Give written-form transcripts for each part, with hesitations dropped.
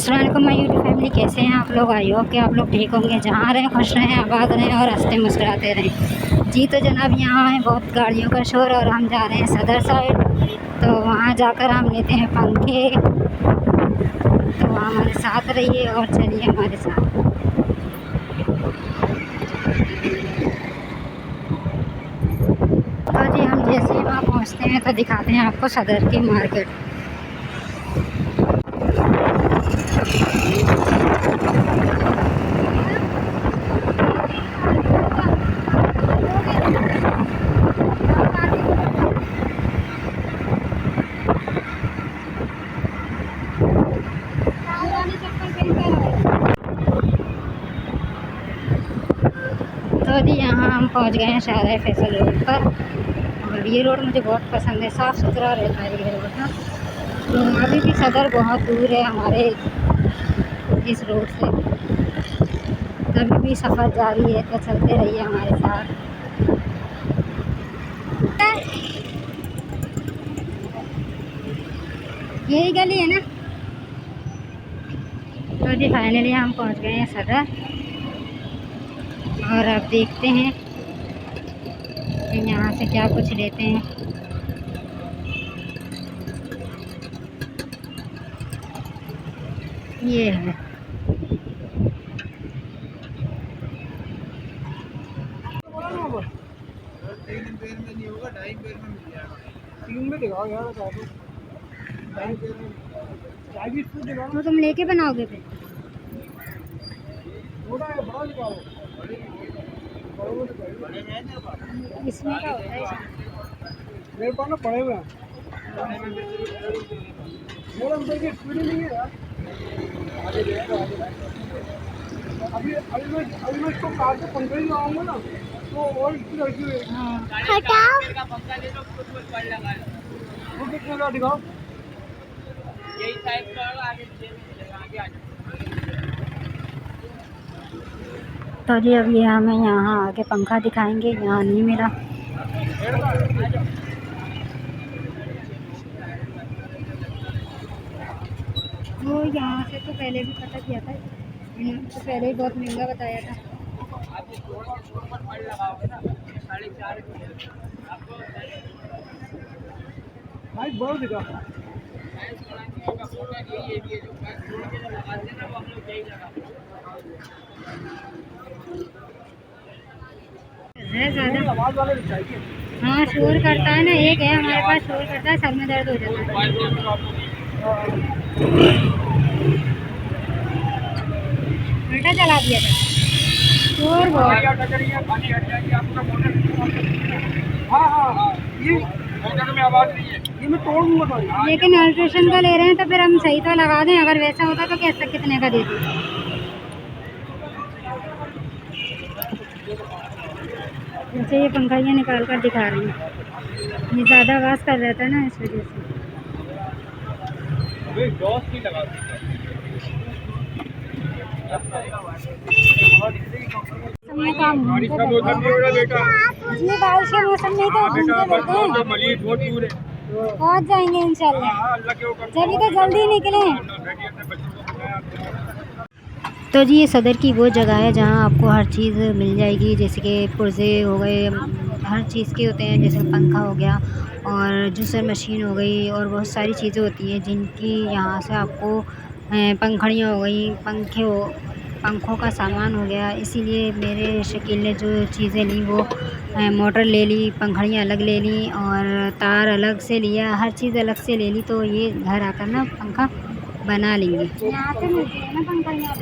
अस्सलाम वालेकुम my YouTube family, कैसे हैं आप लोग। आई होप कि आप लोग ठीक होंगे। जहाँ रहें खुश रहें, आबाद रहें और हंसते मुस्कुराते रहें। जी तो जनाब, यहाँ है बहुत गाड़ियों का शोर और हम जा रहे हैं सदर साइड। तो वहाँ जाकर हम लेते हैं पंखे। तो वहाँ हमारे साथ रहिए और चलिए हमारे साथ। तो जी हम जैसे ही वहाँ पहुँचते हैं तो दिखाते हैं आपको सदर की मार्केट। तो जी यहाँ हम पहुँच गए हैं शाहजहाँ फैसल रोड पर। और ये रोड मुझे बहुत पसंद है, साफ़ सुथरा रहता है ये रोड ना। तो अभी भी सदर बहुत दूर है हमारे इस रोड से, तभी भी सफ़र जारी है। तो चलते रहिए हमारे साथ। यही गली है ना। तो जी फाइनली हम पहुंच गए हैं सदर। और अब देखते हैं कि यहाँ से क्या कुछ लेते हैं। ये है तो तुम लेके बनाओगे फिर। इसमें क्या होता है, मेरे पास ना पड़े हुए हैं। मेरा अंदर की स्पीड नहीं है यार। अभी मैं इसको कार से पंखे ही लगाऊंगा ना तो और इसकी लड़की हुई। हटाओ। वो कितने का दिखाओ। यही टाइप का आगे आगे आ जाओ। तो जी अब ये हमें यहाँ आके पंखा दिखाएंगे, यहाँ नहीं मिला। वो यहाँ से तो पहले भी पता किया था, इन्होंने तो पहले ही बहुत महंगा बताया था। भाई बहुत दिखा। है ज़्यादा। आवाज वाले भी चाहिए। हाँ शोर करता है ना, एक है हमारे पास शोर करता है, सर में दर्द हो जाता है। उल्टा चला दिया था शोर बहुत। हाँ हाँ हाँ ये में आवाज नहीं है, ये मैं तोड़ दूंगा भाई। लेकिन अल्ट्रेशन का ले रहे हैं तो फिर हम सही तो लगा दें। अगर वैसा होता तो कैसा कितने का देते। जैसे ये पंखा ये निकाल कर दिखा रहे हैं, ये ज़्यादा आवाज़ कर रहा था ना, इस वजह से। काम जी बारिश के मौसम में तो घूमते रहते हैं। पहुँच जाएंगे इंशाल्लाह, जल्दी तो जल्दी निकले। तो जी ये सदर की वो जगह है जहाँ आपको हर चीज़ मिल जाएगी, जैसे कि पुर्जे हो गए, हर चीज़ के होते हैं, जैसे पंखा हो गया और जूसर मशीन हो गई और बहुत सारी चीज़ें होती हैं जिनकी यहाँ से आपको पंखड़ियाँ हो गई, पंखों का सामान हो गया। इसीलिए मेरे शकील ने जो चीज़ें ली वो मोटर ले ली, पंखड़ियाँ अलग ले ली और तार अलग से लिया, हर चीज़ अलग से ले ली। तो ये घर आकर ना पंखा बना लेंगे। यहाँ से मिलती है ना पंखड़ियाँ,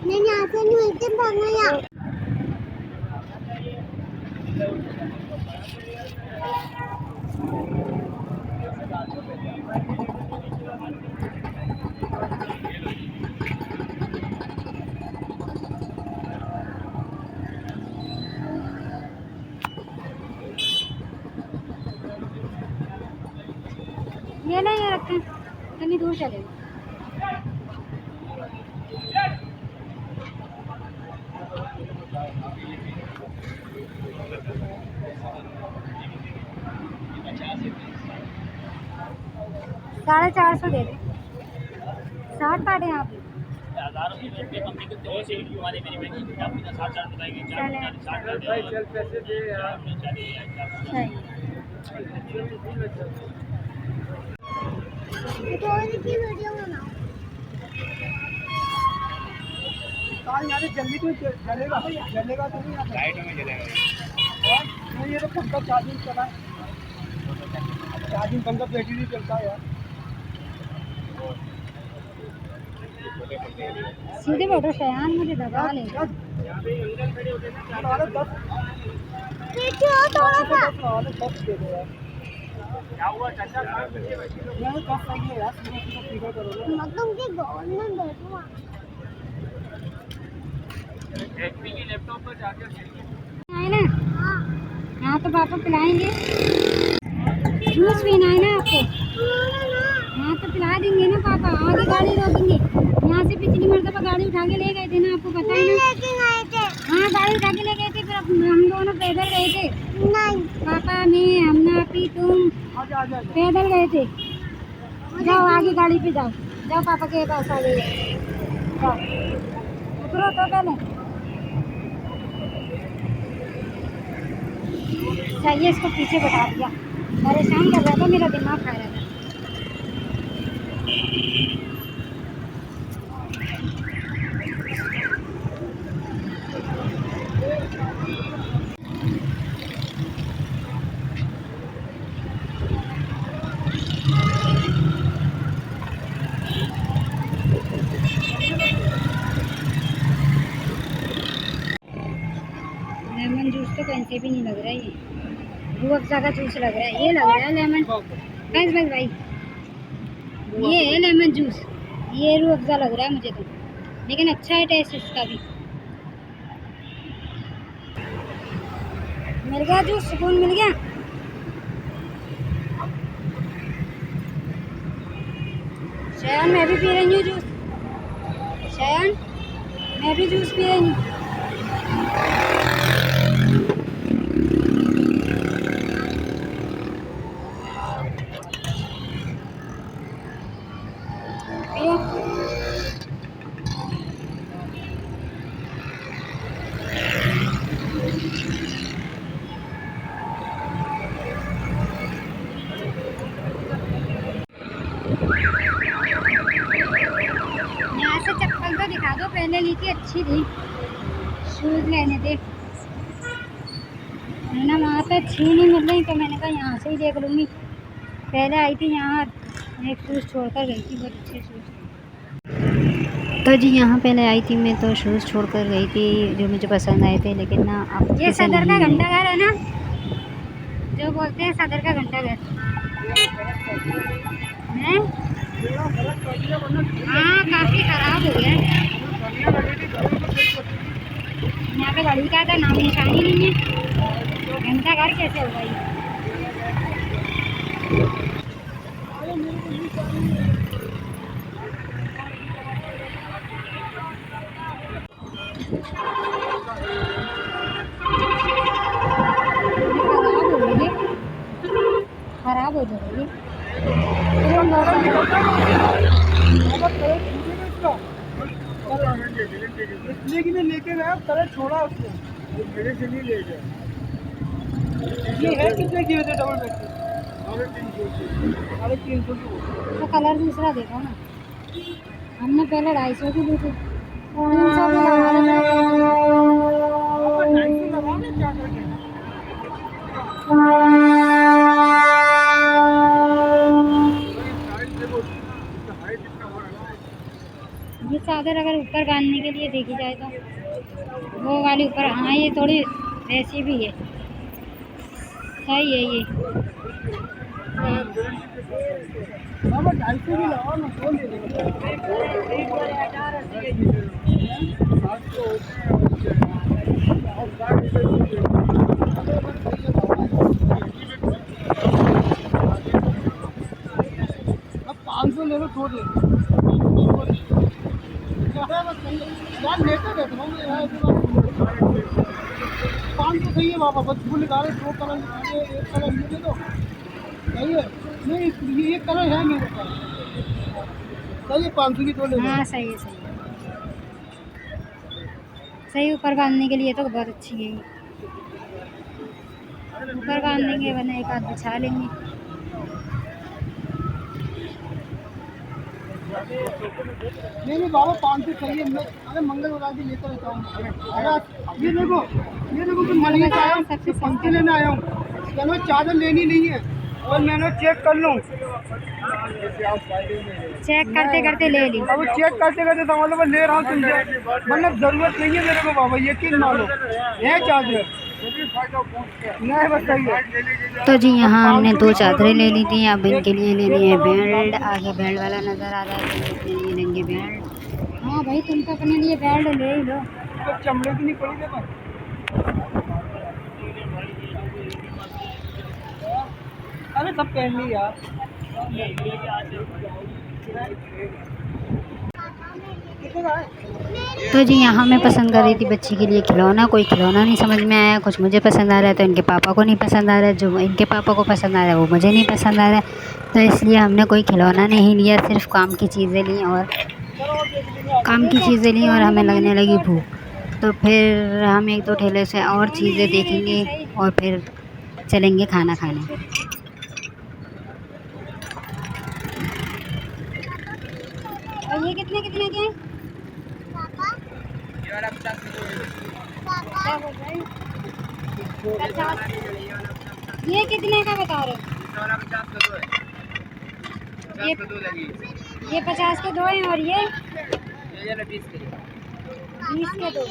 नहीं यहाँ से नहीं मिलती पंखड़ियाँ। ये नहीं रखते, इतनी दूर चले। $450 दे दे। 60 काटे आप? 1000 रुपये कंपनी के तो से हमारे मेरी बहन की आपने 60 बताएंगे, 4 60 भाई चल पैसे दे यार। सही कहाँ यार जल्दी तो जलेगा जलेगा तो नहीं आता। लाइट में जलेगा। नहीं ये तो पंखा चार्जिंग चला है, चार्जिंग पंखा बैटरी चलता है यार। सीधे बैठो शयान, मुझे दबा ले। यहाँ पे अंकल खड़े होते हैं ना, 10 दे दो यार। क्या हुआ चाचा? नहीं कब सही है यार, सीधा सीधा करो ना। मतलब कि गवर्नमेंट बैठूंगा। एचपी की लैपटॉप पर चार्जर है ना? हाँ तो पापा पिलाएंगे, जूस पीना है ना आपको? हाँ तो पिला देंगे ना पापा। आगे गाड़ी रोकेंगे, यहाँ से पिछली मरतबा गाड़ी उठा के ले गए थे ना, आपको पता है ना? हाँ गाड़ी उठा के ले गए थे, फिर हम दोनों पैदल गए थे। नहीं पापा मैं हमना पी तुम पैदल गए थे। जाओ आगे गाड़ी पे जाओ, जाओ पापा के पास आ गए। जाओ उतरो तो पहले। सही है, इसको पीछे बैठा दिया, परेशान कर रहा था, मेरा दिमाग खा रहा था। लेमन जूस तो कहीं से भी नहीं लग रहा है, ये रूह अफ़ज़ा का जूस लग रहा है, ये लग रहा है लेमन। बस भाई ये है लेमन जूस, ये रूह अफ़ज़ा लग रहा है मुझे तो, लेकिन अच्छा है टेस्ट इसका भी। मिल गया जूस, सुकून मिल गया। शयान मैं भी पी रही हूँ जूस, शयान मैं भी जूस पी रही हूँ। यहाँ से चप्पल तो दिखा दो, पहले ली थी अच्छी थी, शूज़ लेने थे है ना, वहाँ पे अच्छी नहीं मिल रही तो मैंने कहा यहाँ से ही देख लूँगी। पहले आई थी यहाँ, एक शूज़ छोड़कर गई थी, बहुत अच्छे शूज़। तो जी यहाँ पहले आई थी मैं तो शूज़ छोड़कर गई थी जो मुझे पसंद आए थे, लेकिन ना अब ये सदर का घंटाघर है ना, जो बोलते हैं सदर का घंटाघर है। हाँ काफ़ी ख़राब हो गया है, यहाँ पे गाड़ी का था नाम निशानी नहीं है, घंटाघर कैसे होगा ये? खराब हो जाएगी। लेकिन लेके गया कलर छोड़ा उसने, मेरे से नहीं ले गया। ये है कितने की वजह डबल बेड? 350 तो कलर दूसरा देखो ना, हमने पहले 250 की ली थी, 300 की लगा देना। क्या करके ये चादर अगर ऊपर बांधने के लिए देखी जाए तो वो वाली ऊपर, हाँ ये थोड़ी वैसी भी है, सही है ये। 250 भी लगाओ ना, कौन दे देगा? अब 500 ले लो, छोड़ दे यार, लेते रहते हो यार, 500 सही है बाबा, बस फूल निकाले, 2 कलर निकाले, 1 कलर ये दे दो, सही है। नहीं ये कलर है मेरे पास, सही है, 500 की 2 ले लो। हाँ सही है सही है। सही ऊपर बांधने के लिए तो बहुत अच्छी है ये। ऊपर बांध देंगे वरना एक आध बिछा लेंगे। नहीं बाबा 500 सही है। मैं अरे मंगल बता के लेकर आता हूँ। अरे ये देखो मैं मनी से आया हूँ, सबसे पंखे लेने आया हूँ। चलो चादर लेनी नहीं है और मैंने चेक कर लूँ। चेक करते करते ले ली। अब चेक करते करते तो मतलब ले रहा हूँ तुमसे, मतलब जरूरत नहीं है मेरे को बाबा, यकीन मानो है चादर नहीं बस सही है। तो जी यहाँ हमने 2 चादरें ले ली थी। अब इनके लिए लेनी है बेल्ट। आगे बेल्ट वाला नज़र आ रहा है तो इसके लिए लेंगे बेल्ट। हाँ भाई तुम तो अपने लिए बेल्ट ले ही लो। तो चमड़े की नहीं पड़ी देखो। अरे सब पहन ली यार। तो जी यहाँ मैं पसंद कर रही थी बच्ची के लिए खिलौना। कोई खिलौना नहीं समझ में आया। कुछ मुझे पसंद आ रहा है तो इनके पापा को नहीं पसंद आ रहा है। जो इनके पापा को पसंद आ रहा है वो मुझे नहीं पसंद आ रहा है। तो इसलिए हमने कोई खिलौना नहीं लिया, सिर्फ काम की चीज़ें ली और हमें लगने लगी भूख। तो फिर हम 1-2 ठेले से और चीज़ें देखेंगे और फिर चलेंगे खाना खाने। और ये कितने के हैं? क्या बोल रहे हैं? 50। ये कितने का बता रहे हो? ये 50 के 2 हैं और ये 20 के 2।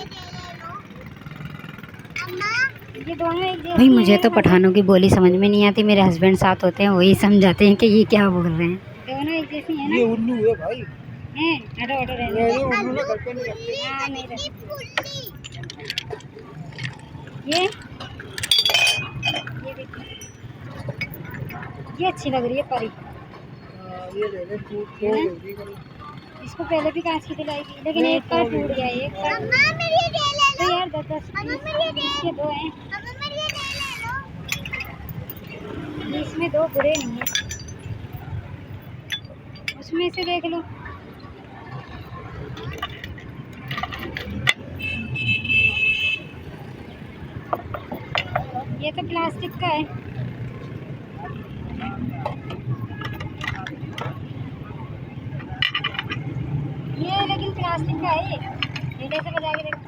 ये दोनों एक जैसे। भाई मुझे तो पठानों की बोली समझ में नहीं आती। मेरे हस्बैंड साथ होते हैं वही समझाते हैं कि ये क्या बोल रहे हैं। दोनों एक जैसी हैं ना? ये उल्लू है भाई। हैं ऑटो रहने। ये उल्लू ना घर पे नहीं रखते। हाँ नहीं रखते। ये देखो ये अच्छी लग रही है परी। ये ले ले टूट इसको पहले भी कांच की दिलाई थी लेकिन एक पर टूट गया। एक पर तो यार 10-10 के 2 हैं। इसमें 2 बुरे नहीं है, उसमें से देख लो। ये तो प्लास्टिक का है। ये लेकिन प्लास्टिक का है। ये नीले से बजा के देखो।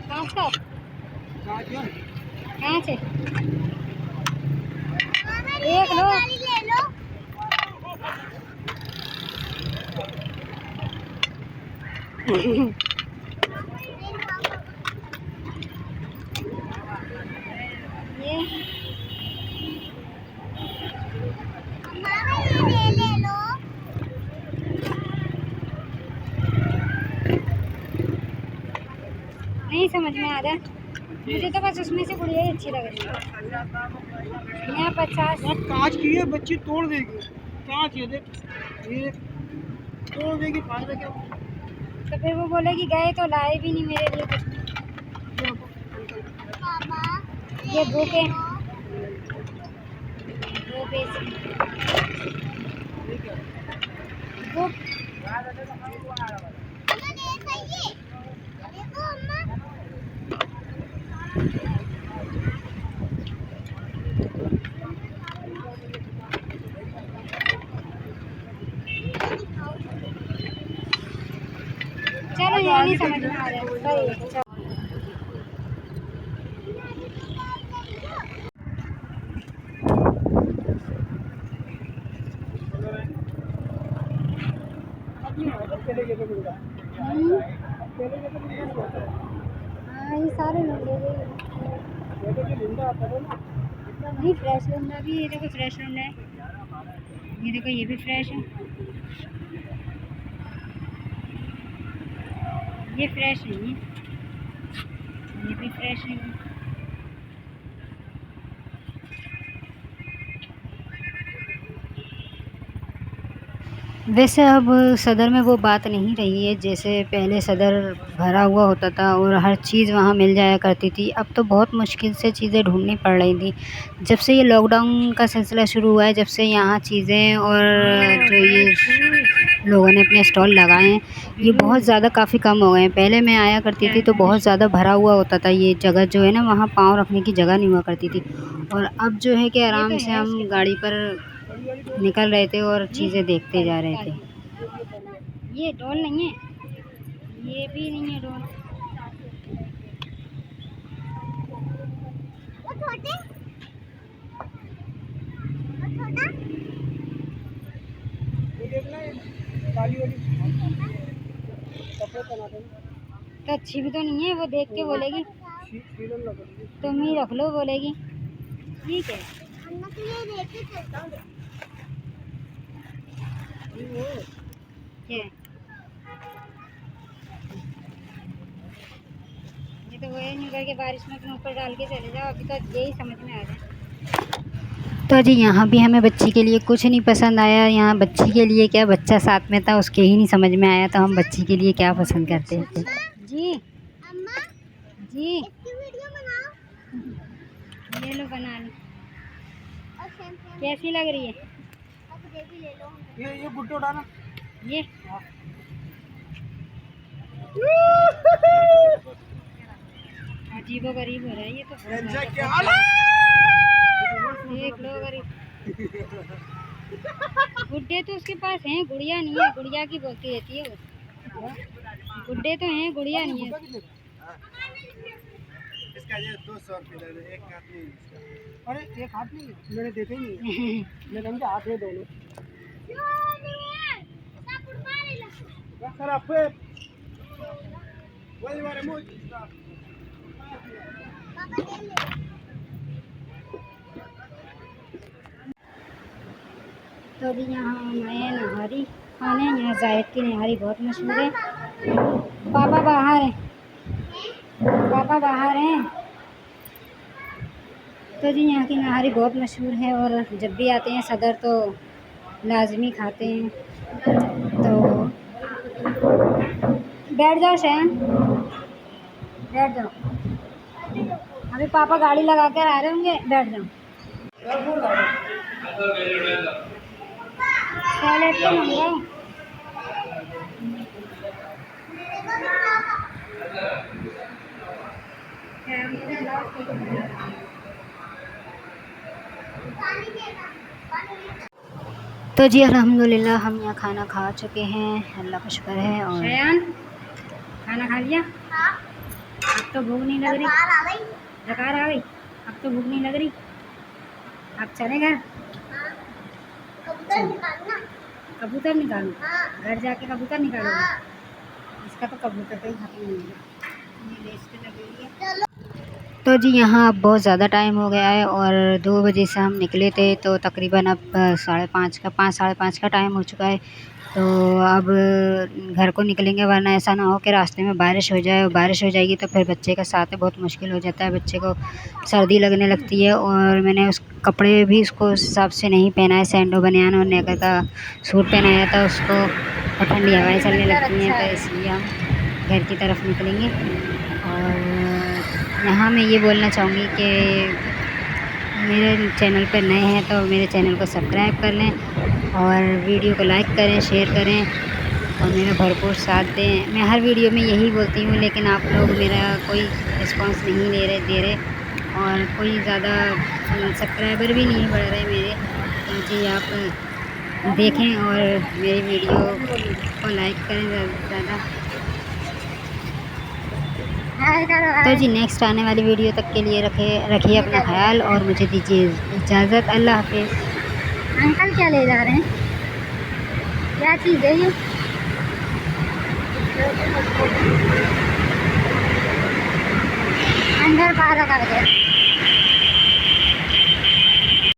कांच का कांच है। देख लो। ये नहीं समझ में आ रहा। मुझे तो बस उसमें से गुड़िया ही अच्छी लग रही है। यहाँ 50 कांच की है, बच्ची तोड़ देगी। कांच ये देख, ये तोड़ देगी, फायदा क्या? तो फिर वो बोलेगी गए तो लाए भी नहीं मेरे लिए कुछ। ये बुक है, 2 पेज बुक। चलो ये नहीं समझ में आ रहा है। सही है चलो। हाँ ये सारे लंडे नहीं फ्रेश लंडा भी। ये देखो फ्रेश लंडा है। ये देखो ये भी फ्रेश है। ये फ्रेश है। ये भी फ्रेश है। वैसे अब सदर में वो बात नहीं रही है, जैसे पहले सदर भरा हुआ होता था और हर चीज़ वहाँ मिल जाया करती थी। अब तो बहुत मुश्किल से चीज़ें ढूँढनी पड़ रही थी। जब से ये लॉकडाउन का सिलसिला शुरू हुआ है, जब से यहाँ चीज़ें और जो ये लोगों ने अपने स्टॉल लगाए हैं, ये बहुत ज़्यादा काफ़ी कम हो गए हैं। पहले मैं आया करती थी तो बहुत ज़्यादा भरा हुआ होता था, ये जगह जो है ना, वहाँ पाँव रखने की जगह नहीं हुआ करती थी। और अब जो है कि आराम से हम गाड़ी पर निकल रहे थे और चीज़ें देखते जा रहे थे। ये डॉल नहीं है, ये भी नहीं है डॉल। वो छोटे वो छोटा ये देखना है काली वाली सफेद टमाटर तो अच्छी भी तो नहीं है, वो देख के बोलेगी सीलन लग रही है। तुम ही रख लो, बोलेगी ठीक है। अन्ना के लिए लेके चलता हूँ। क्या है? ये तो वो है, नहीं करके बारिश में तुम ऊपर डाल के चले जाओ, अभी तो यही समझ में आ रहा है। तो जी यहाँ भी हमें बच्ची के लिए कुछ नहीं पसंद आया। यहाँ बच्ची के लिए क्या, बच्चा साथ में था, उसके ही नहीं समझ में आया, तो हम बच्ची के लिए क्या पसंद करते हैं। जी अम्मा जी, इसकी वीडियो बनाओ ये लो बना ली। और शैम्पेन कैसी लग रही है अब दे भी ले लो। ये गुड्डो उठाना। ये? अजीबो गरीब हो रहा है ये तो। क्या हाल है? देख लो गरीब। गुड्डे तो उसके पास हैं, गुड़िया नहीं है। गुड़िया की बोलती रहती है वो। गुड्डे तो हैं, गुड़िया नहीं है। इसका ये 200 रुपये दे, एक हाथ नहीं इसका। अरे एक हाथ नहीं, मैंने देखे ही नहीं। मैंने उनके हाथ में दोनों। खराब है। वही वाले मुझ तो अभी यहाँ मैं नहारी खाने, यहाँ जायद की नहारी बहुत मशहूर है। पापा बाहर हैं, पापा बाहर हैं। तो जी यहाँ की नहारी बहुत मशहूर है और जब भी आते हैं सदर तो लाजमी खाते हैं। तो बैठ जाओ शहन, बैठ जाओ। अभी पापा गाड़ी लगा कर आ रहे होंगे, बैठ जाओ। सैलेड तो मंगाओ। तो जी अल्हम्दुलिल्लाह हम यहाँ खाना खा चुके हैं, अल्लाह का शुक्र है। और शयान खाना खा लिया? हाँ अब तो भूख नहीं लग रही? कार आ गई। डकार आ गई, अब तो भूख नहीं लग रही। अब चले घर? हाँ कबूतर निकालना। कबूतर निकालो? हाँ घर जाके कबूतर निकालोगे? हाँ इसका तो कबूतर का ही खत्म नहीं है। ये लिस्ट लगी हुई है। चलो तो जी यहाँ अब बहुत ज़्यादा टाइम हो गया है और 2 बजे से हम निकले थे, तो तकरीबन अब 5:30 का टाइम हो चुका है। तो अब घर को निकलेंगे, वरना ऐसा ना हो कि रास्ते में बारिश हो जाए, और बारिश हो जाएगी तो फिर बच्चे का साथ है बहुत मुश्किल हो जाता है, बच्चे को सर्दी लगने लगती है। और मैंने उस कपड़े भी उसको उस हिसाब से नहीं पहना है, सैंडो बनियान और नेकर का सूट पहनाया था उसको, और ठंडी हवाएं चलने लगती हैं, तो इसलिए हम घर की तरफ निकलेंगे। और यहाँ मैं ये बोलना चाहूँगी कि मेरे चैनल पर नए हैं तो मेरे चैनल को सब्सक्राइब कर लें और वीडियो को लाइक करें, शेयर करें और मेरा भरपूर साथ दें। मैं हर वीडियो में यही बोलती हूँ, लेकिन आप लोग मेरा कोई रिस्पांस नहीं दे रहे और कोई ज़्यादा सब्सक्राइबर भी नहीं बढ़ रहे मेरे। तो जी आप देखें और मेरी वीडियो को लाइक करें ज़्यादा। तो जी नेक्स्ट आने वाली वीडियो तक के लिए रखिए अपना ख्याल और मुझे दीजिए इजाज़त। अल्लाह हाफिज़। अंकल क्या ले जा रहे हैं, क्या चीज़ है ये? अंदर बाहर कर गए।